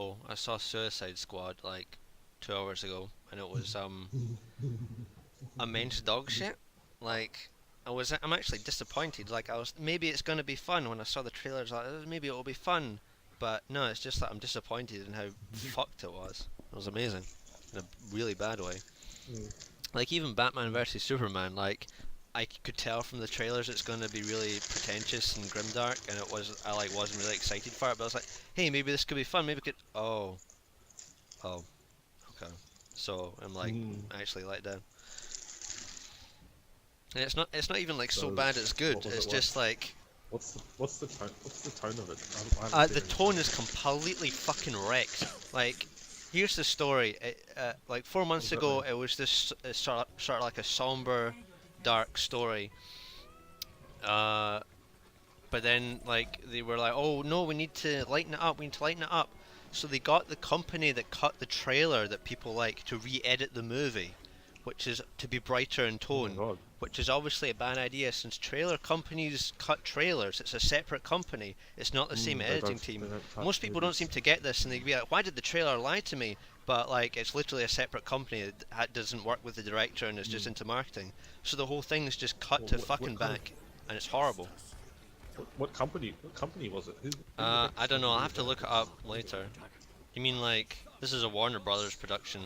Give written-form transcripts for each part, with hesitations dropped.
Oh, I saw Suicide Squad like 2 hours ago, and it was immense dog shit. Like, I'm actually disappointed. Like, I was maybe it's gonna be fun when I saw the trailers. Like, maybe it'll be fun, but no, it's just that I'm disappointed in how fucked it was. It was amazing, in a really bad way. Like even Batman versus Superman, like I could tell from the trailers it's going to be really pretentious and grimdark, and it was I like wasn't really excited for it, but I was like, hey, maybe this could be fun. Maybe it could. Oh, okay. So I'm like actually let down. And it's not even like so So, bad it's good. what was It's it like? just like What's the tone of it? I haven't the seen tone anything. is completely fucking wrecked. Like, here's the story. Like four What months does that ago, mean? it was this sort of like a somber, dark story. Uh, But then, like, they were like, "Oh no, we need to lighten it up. We need to lighten it up." So they got the company that cut the trailer that people like to re-edit the movie, which is to be brighter in Oh my tone, god. which is obviously a bad idea since trailer companies cut trailers. It's a separate company. It's not the same They editing don't they team. don't cut Most people don't seem movies. to get this, and they'd be like, "Why did the trailer lie to me?" But like, it's literally a separate company that doesn't work with the director and is just Mm. into marketing. So the whole thing is just cut Well, to what fucking kind of back, and it's horrible. what company was it? Who I directs don't know. movies I'll have like to that? look it up later. You mean like this is a Warner Brothers production,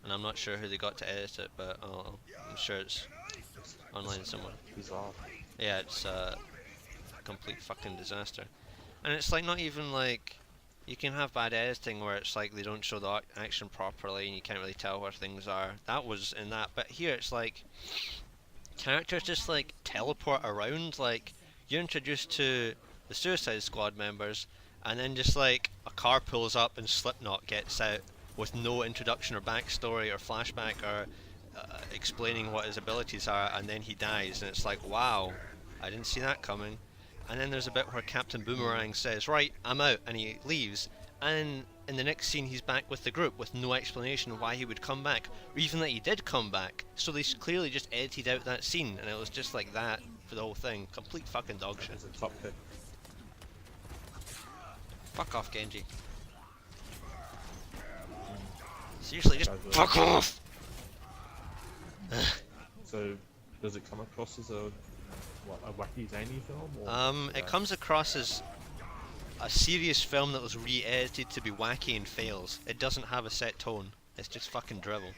and I'm not sure who they got to edit it, but I'm sure it's It's online somewhere. bizarre. Yeah, it's a complete fucking disaster, and it's like not even like you can have bad editing where it's like they don't show the action properly and you can't really tell where things are. That was in that, but here it's like characters just like teleport around. Like you're introduced to the Suicide Squad members, and then just like a car pulls up and Slipknot gets out with no introduction or backstory or flashback or explaining what his abilities are, and then he dies, and it's like, wow, I didn't see that coming. And then there's a bit where Captain Mm. Boomerang says, "Right, I'm out," and he leaves. And in the next scene, he's back with the group with no explanation of why he would come back, or even that he did come back. So they clearly just edited out that scene, and it was just like that for the whole thing. Complete fucking dog That shit. was a top pick. Fuck off, Genji. Seriously, That just guy's fuck off! so does it come across as a wacky zany film or It yeah? comes across as a serious film that was re-edited to be wacky and fails. It doesn't have a set tone. It's just fucking drivel.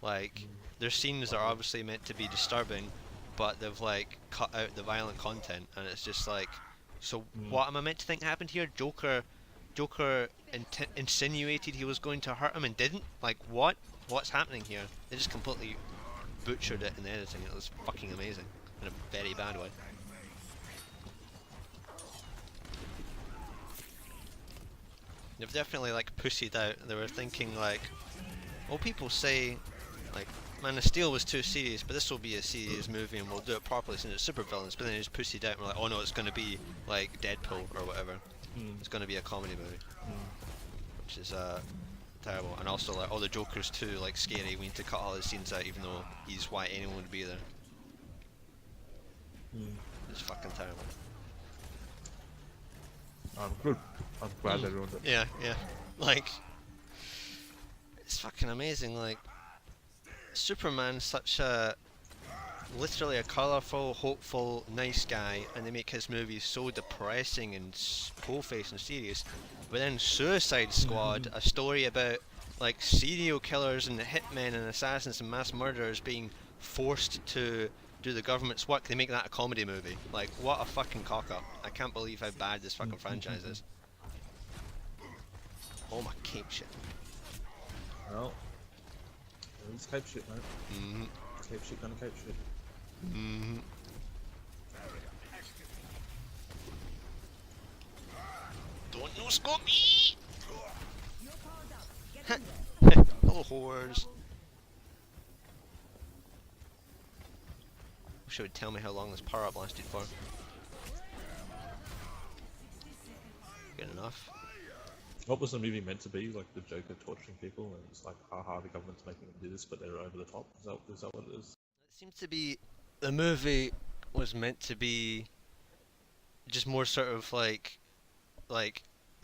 Like, Mm. there's scenes that are Okay. obviously meant to be disturbing, but they've like cut out the violent content, and it's just like, so Mm. what am I meant to think happened here? Joker insinuated he was going to hurt him and didn't. Like, what? What's happening here? They just completely butchered it in the editing. It was fucking amazing in a very bad way. They've definitely like pussied out. They were thinking like, well, people say like Man of Steel was too serious, but this will be a serious movie and we'll do it properly since it's supervillains. But then they just pussied out and we're like, oh no, it's going to be like Deadpool or whatever. Mm. It's going to be a comedy movie, Mm. which is terrible. And also like, oh, the Joker's too like scary. We need to cut all his scenes out, even though he's why anyone would be there. Mm. It's fucking terrible. Good. I'm glad they ruined it. Yeah, yeah. Like, it's fucking amazing. Like, Superman's such a literally a colourful, hopeful, nice guy, and they make his movies so depressing and po-faced and serious. But then Suicide Squad, a story about like serial killers and hitmen and assassins and mass murderers being forced to do the government's work, they make that a comedy movie. Like, what a fucking cock up. I can't believe how bad this fucking franchise is. Oh my cape shit. Well, it's cape shit, mate. Mm-hmm. Cape shit gonna cape shit. Mm-hmm. Don't no scope me! Hello, whores. Wish it would tell me how long this power up lasted for. Good enough. What was the movie meant to be? Like the Joker torturing people, and it's like, haha, the government's making them do this, but they're over the top. Is that what it is? It seemed to be the movie was meant to be just more sort of like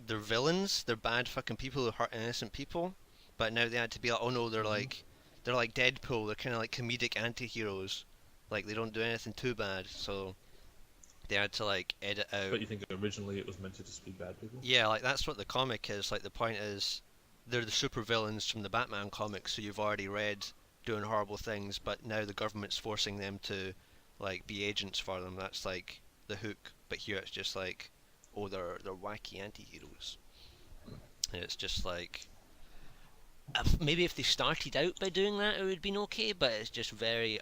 they're villains. They're bad fucking people who hurt innocent people. But now they had to be like, oh no, they're like Deadpool. They're kind of like comedic anti-heroes. Like they don't do anything too bad. So they had to like edit out. But you think originally it was meant to just be bad people? Yeah, like that's what the comic is. Like the point is, they're the super villains from the Batman comics, so you've already read doing horrible things, but now the government's forcing them to like be agents for them. That's like the hook. But here it's just like, oh, they're wacky anti-heroes, and it's just like maybe if they started out by doing that, it would have been okay. But it's just very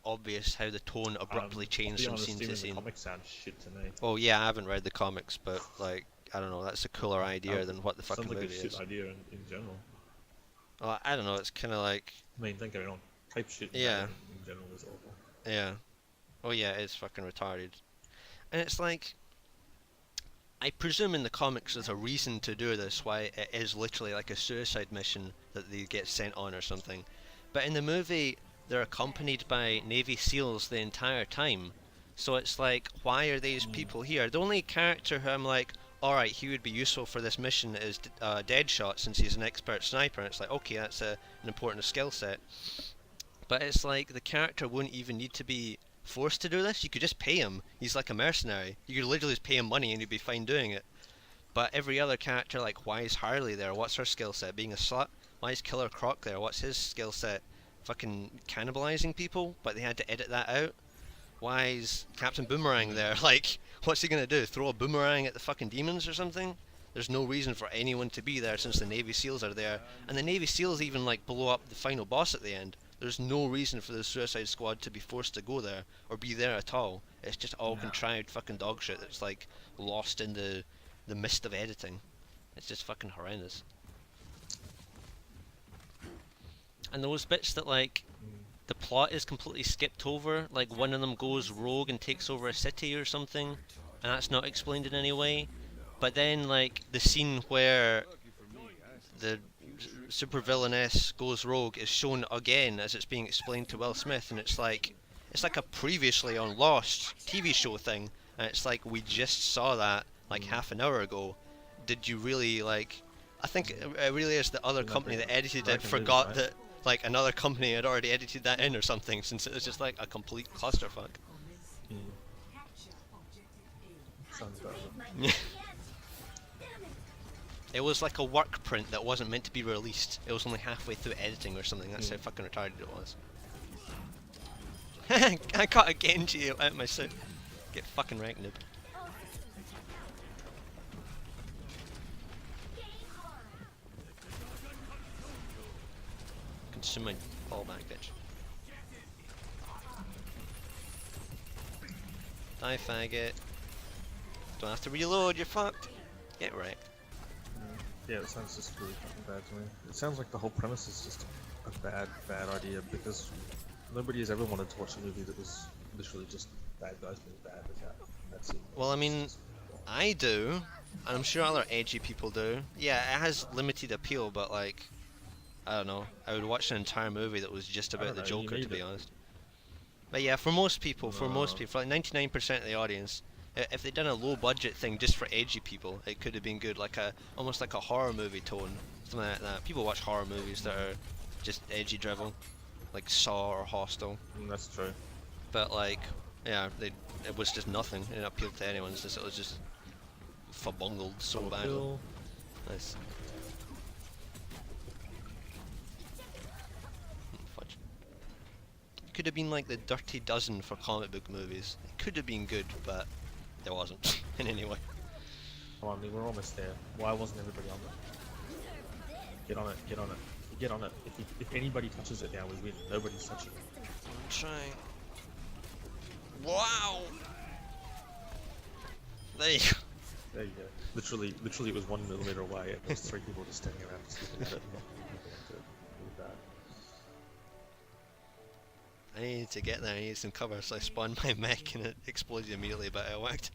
obvious how the tone abruptly changed to be from honest, scene even to the scene. comics sound shit to me. Oh yeah, I haven't read the comics, but like I don't know, that's a cooler idea than what the fucking Sounds like movie a shit is. idea in general. Well, I don't know, it's kind of like I mean, don't get me wrong, type shit Yeah. in general is awful. yeah, oh yeah, it's fucking retarded, and it's like I presume in the comics there's a reason to do this, why it is literally like a suicide mission that they get sent on or something. But in the movie, they're accompanied by Navy SEALs the entire time. So it's like, why are these people here? The only character who I'm like, alright, he would be useful for this mission is Deadshot, since he's an expert sniper. And it's like, okay, that's an important skill set. But it's like, the character wouldn't even need to be forced to do this. You could just pay him. He's like a mercenary. You could literally just pay him money and he'd be fine doing it. But every other character, like, why is Harley there? What's her skill set? Being a slut? Why is Killer Croc there? What's his skill set? Fucking cannibalizing people? But they had to edit that out. Why is Captain Boomerang there? Like, what's he gonna do? Throw a boomerang at the fucking demons or something? There's no reason for anyone to be there since the Navy SEALs are there. And the Navy SEALs even, like, blow up the final boss at the end. There's no reason for the Suicide Squad to be forced to go there or be there at all. It's just all contrived fucking dog shit that's like lost in the mist of editing. It's just fucking horrendous. And those bits that like the plot is completely skipped over, like one of them goes rogue and takes over a city or something, and that's not explained in any way. But then like the scene where the supervillainess goes rogue is shown again as it's being explained to Will Smith, and it's like a previously on Lost TV show thing, and it's like we just saw that like half an hour ago. Did you really like? I think it really is the other company that edited it forgot that like another company had already edited that in or something, since it was just like a complete clusterfuck. Sounds better. It was like a work print that wasn't meant to be released. It was only halfway through editing or something. That's how fucking retarded it was. I caught a Genji out of my suit. Get fucking wrecked, noob. Consume my ball back, bitch. Die, faggot. Don't have to reload, you're fucked. Get wrecked. Yeah, it sounds just really fucking bad to me. It sounds like the whole premise is just a bad idea, because nobody has ever wanted to watch a movie that was literally just bad guys being bad. That's it. Well, I mean, I do, and I'm sure other edgy people do. Yeah, it has limited appeal, but like, I don't know, I would watch an entire movie that was just about the Joker, to be honest. But yeah, for most people, like 99% of the audience, if they'd done a low budget thing just for edgy people, it could have been good, like almost like a horror movie tone, something like that. People watch horror movies that are just edgy drivel, like Saw or Hostel. That's true. But like, yeah, it was just nothing. It didn't appeal to anyone. It was just fabungled so badly. Nice. Fudge. It could have been like the Dirty Dozen for comic book movies. It could have been good, but there wasn't in any way. Come on, we're almost there. Why wasn't everybody on it? Get on it, get on it, get on it. If anybody touches it now, we win. Nobody's touching it. I'm trying. Wow! There you go. There you go. Literally, it was 1 millimeter away, and there's 3 people just standing around just looking at it and not looking into it. Really bad. I needed to get there, I needed some cover, so I spawned my mech and it exploded immediately, but it worked.